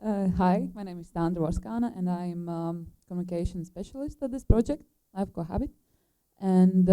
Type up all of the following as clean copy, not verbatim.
Hi, my name is Sandra Voskāne, and I'm communication specialist at this project, LIFE CoHaBit. And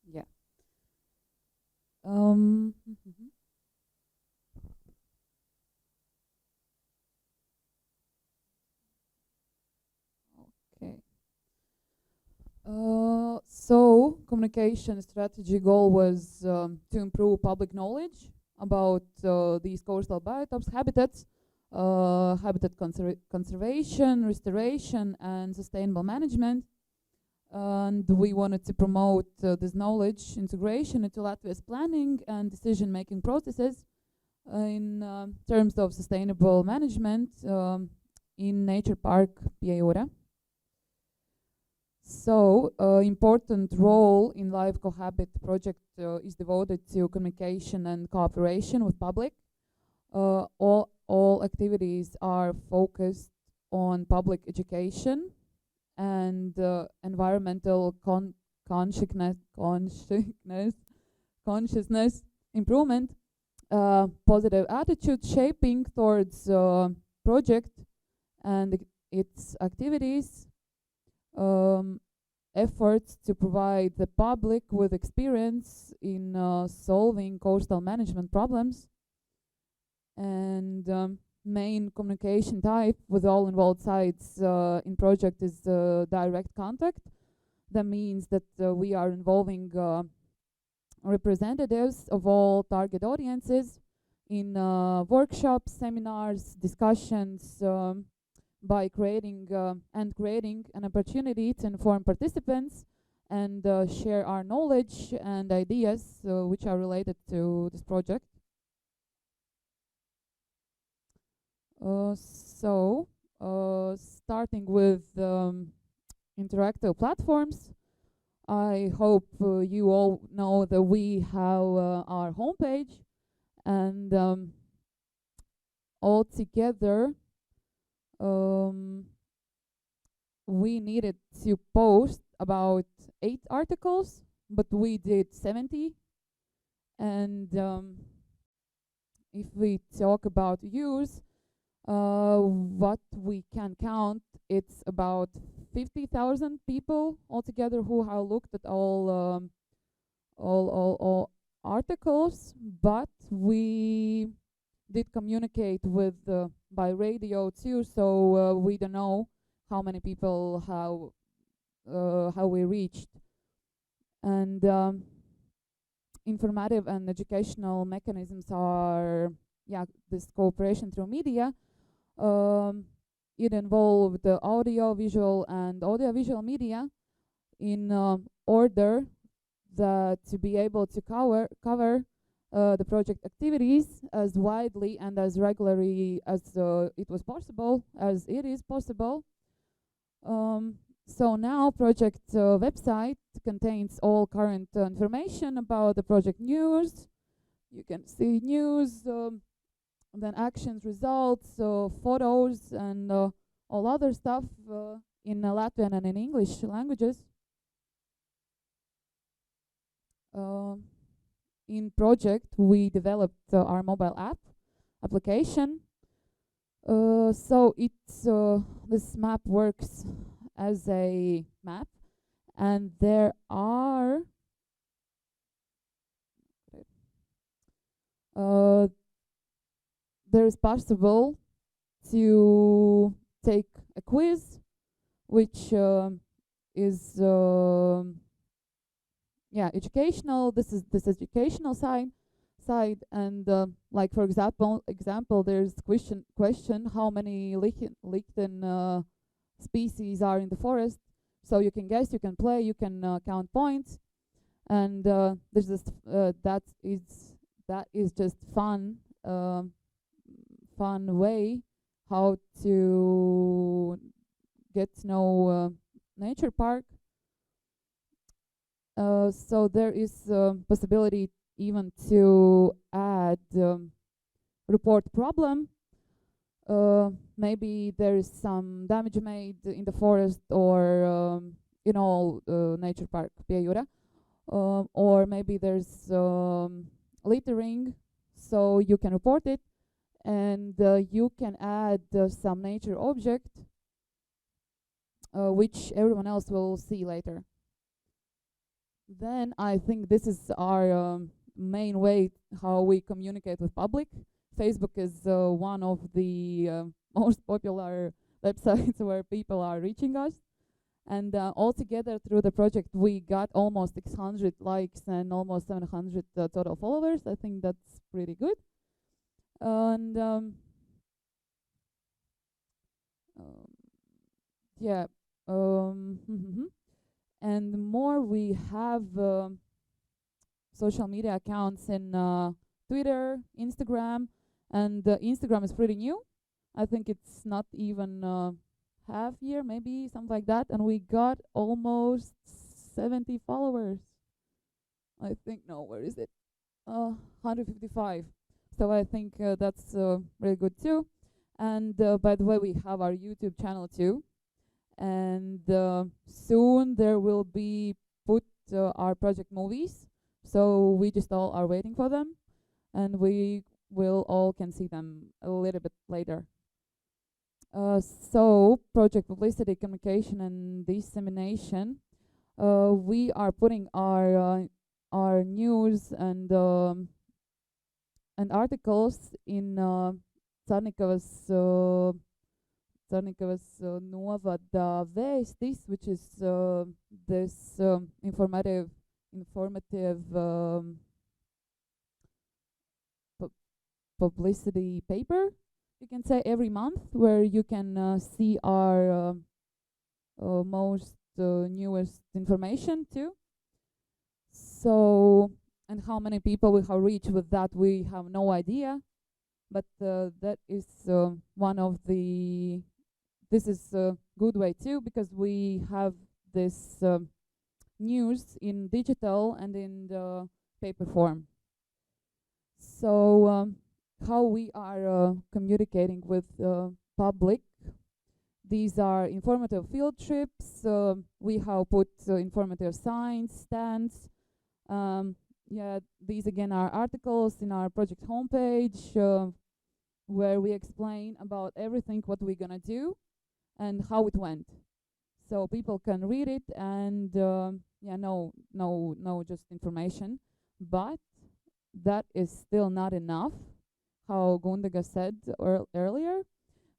yeah. Okay. So communication strategy goal was to improve public knowledge about these coastal biotopes, habitats, habitat conservation, restoration, and sustainable management. And we wanted to promote this knowledge integration into Latvia's planning and decision-making processes in terms of sustainable management in Nature Park Piejūra. So, important role in LIFE CoHaBit project is devoted to communication and cooperation with public. All activities are focused on public education and environmental consciousness improvement, positive attitude shaping towards project and its activities, efforts to provide the public with experience in solving coastal management problems, and main communication type with all involved sides in project is direct contact. That means that we are involving representatives of all target audiences in workshops, seminars, discussions, by creating an opportunity to inform participants and share our knowledge and ideas which are related to this project. So, starting with interactive platforms, I hope you all know that we have our homepage, and all together we needed to post about 8 articles, but we did 70. And if we talk about views, what we can count, it's about 50,000 people altogether who have looked at all articles, but we did communicate with by radio too, so we don't know how many people how we reached. And informative and educational mechanisms are this cooperation through media. It involved the audio-visual and audio-visual media in order that to be able to cover the project activities as widely and as regularly as it is possible. So now project website contains all current information about the project news. You can see news, then actions, results, photos, and all other stuff in Latvian and in English languages. In project, we developed our mobile application. So this map works as a map, and there are there is possible to take a quiz, which is educational. This is educational side, and like for example, there's question how many lichen species are in the forest. So you can guess, you can play, you can count points, and there's this that is just fun way how to get to know nature park. So there is possibility even to add report problem. Maybe there is some damage made in the forest or in all nature park Piejūra, or maybe there's littering, so you can report it, and you can add some nature object which everyone else will see later. Then I think this is our main way how we communicate with public. Facebook is one of the most popular websites where people are reaching us. And altogether through the project, we got almost 600 likes and almost 700 total followers. I think that's pretty good. And yeah, and more we have social media accounts in Twitter, Instagram, and Instagram is pretty new. I think it's not even half year, maybe something like that, and we got almost 70 followers. I think, no, where is it? 155. So I think that's really good too. And by the way, we have our YouTube channel too. And soon there will be put our project movies. So we just all are waiting for them. And we will all can see them a little bit later. So project publicity, communication, and dissemination. We are putting our news and articles in Carnikavas novada vēstis, which is this informative publicity paper, you can say, every month, where you can see our most newest information too. So, and how many people we have reached with that, we have no idea, but that is one of the, this is a good way too, because we have this news in digital and in the paper form. So how we are communicating with public. These are informative field trips. We have put informative signs, stands. Yeah, these again are articles in our project homepage where we explain about everything what we're gonna do and how it went. So people can read it and yeah, no just information. But that is still not enough, how Gundaga said earlier,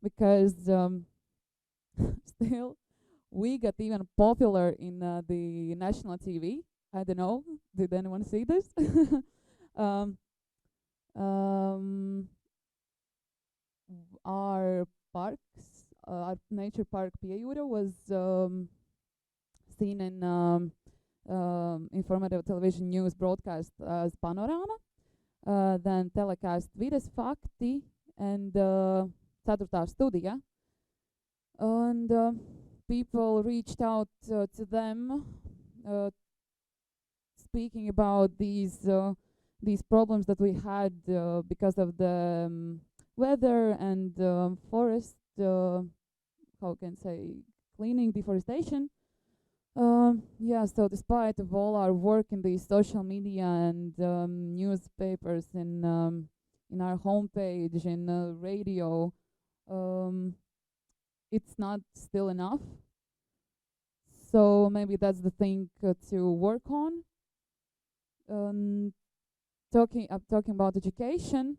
because still we got even popular in the national TV. I don't know, did anyone see this? Our parks, our nature park Piejura was seen in informative television news broadcast as Panorama, then telecast Vides Fakti and Ceturtā studija. And people reached out to them speaking about these problems that we had because of the weather and forest, how can I say, cleaning, deforestation. Yeah, so despite of all our work in the social media and newspapers, in our homepage, in radio, it's not still enough. So maybe that's the thing to work on. Talking about education,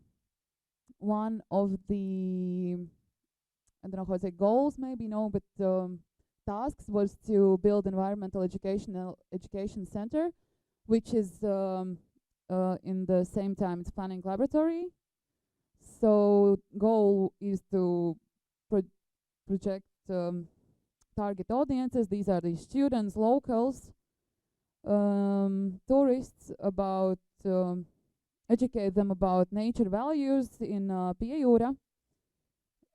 one of the, I don't know how to say, goals, maybe, no, but tasks was to build environmental education center, which is in the same time it's planning laboratory. So goal is to project target audiences. These are the students, locals, tourists, about educate them about nature values in Piejura.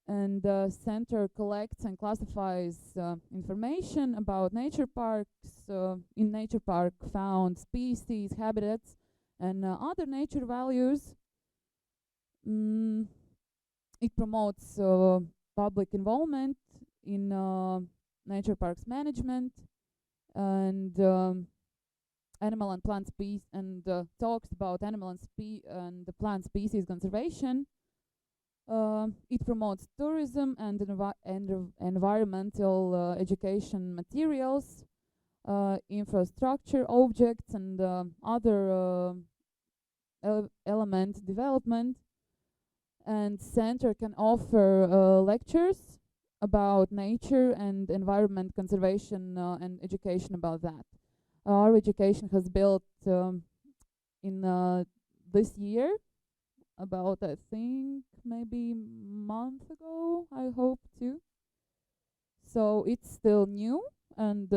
And the center collects and classifies information about nature parks, in nature park found species, habitats, and other nature values. It promotes public involvement in nature parks management, and animal and plant species and talks about animal and the plant species conservation. It promotes tourism and environmental education materials, infrastructure objects, and other element development. And center can offer lectures about nature and environment conservation and education about that. Our education has built in this year, about I think maybe month ago, I hope too. So it's still new, and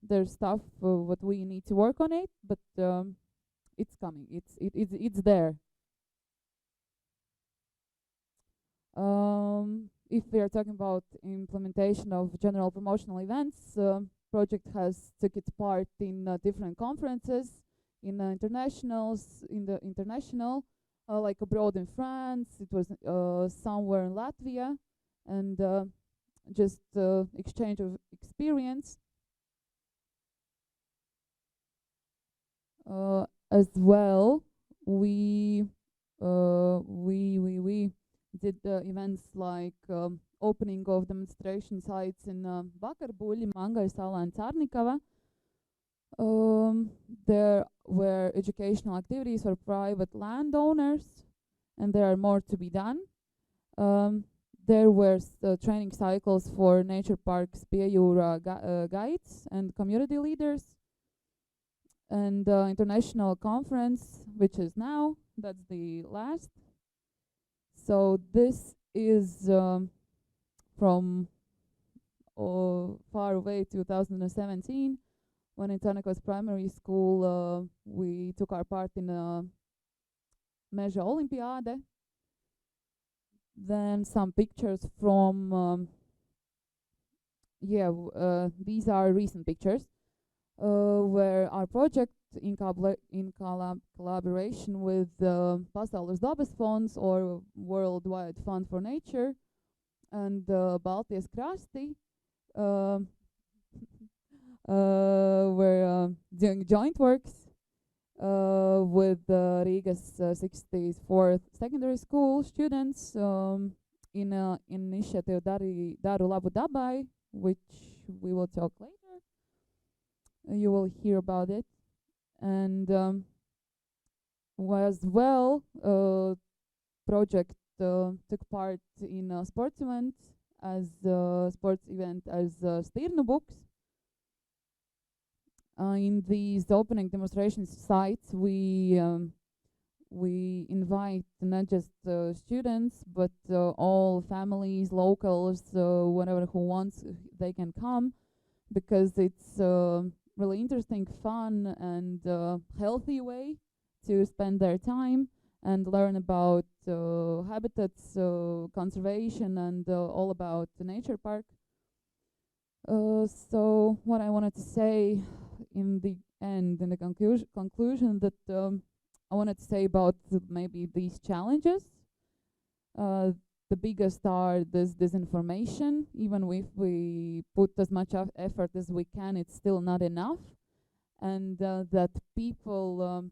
there's stuff what we need to work on it, but it's coming. It's there. If we are talking about implementation of general promotional events, project has took its part in different conferences, in internationals, in the international, like abroad in France. It was somewhere in Latvia, and just exchange of experience. As well, we did events like opening of demonstration sites in Vakarbuļi, Mangaisala, and Carnikava. There were educational activities for private landowners, and there are more to be done. There were training cycles for nature parks, Piejūra guides, and community leaders. And international conference, which is now, that's the last. So this is from far away 2017, when in Carnikava's primary school we took our part in a Meža Olympiade. Then some pictures from these are recent pictures where our project in collaboration with Pasaules Dabas Fonds or Worldwide Fund for Nature and Baltijas Krasti were doing joint works with Riga's 64th secondary school students in initiative Daru Labu Dabai, which we will talk later. You will hear about it. And as well, project took part in a sports event as Stirnu books. In these opening demonstration sites, we invite not just students, but all families, locals, whatever who wants, they can come, because it's really interesting, fun, and healthy way to spend their time and learn about habitats, conservation, and all about the nature park. So what I wanted to say in the end, in the conclusion, that I wanted to say about maybe these challenges. The biggest are this disinformation. Even if we put as much effort as we can, it's still not enough. And that people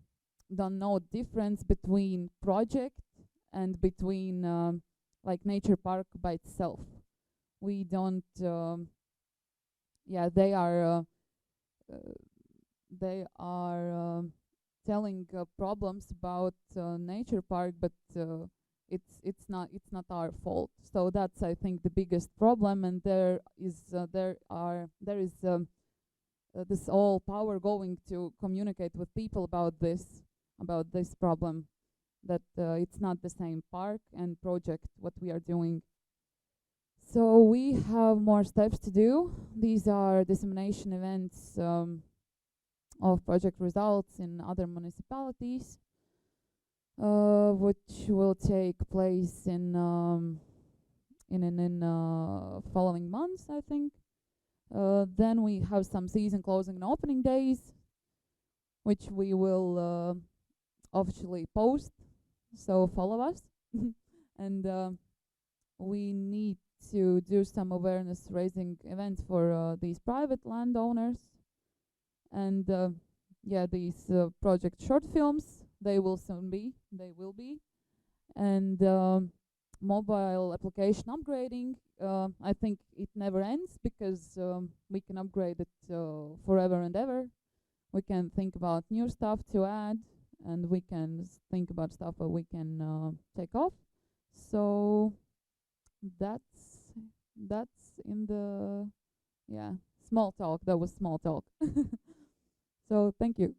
don't know difference between project and between like nature park by itself. We don't, they are telling problems about nature park, but it's not our fault. So that's, I think, the biggest problem, and there is this all power going to communicate with people about this problem, that it's not the same park and project what we are doing. So we have more steps to do. These are dissemination events of project results in other municipalities, which will take place in following months, I think. Then we have some season closing and opening days, which we will officially post. So follow us, and we need to do some awareness raising events for these private landowners, and yeah, these project short films. They will soon be. They will be. And mobile application upgrading. I think it never ends because we can upgrade it forever and ever. We can think about new stuff to add, and we can think about stuff that we can take off. So that's in the, yeah, small talk. That was small talk. So thank you.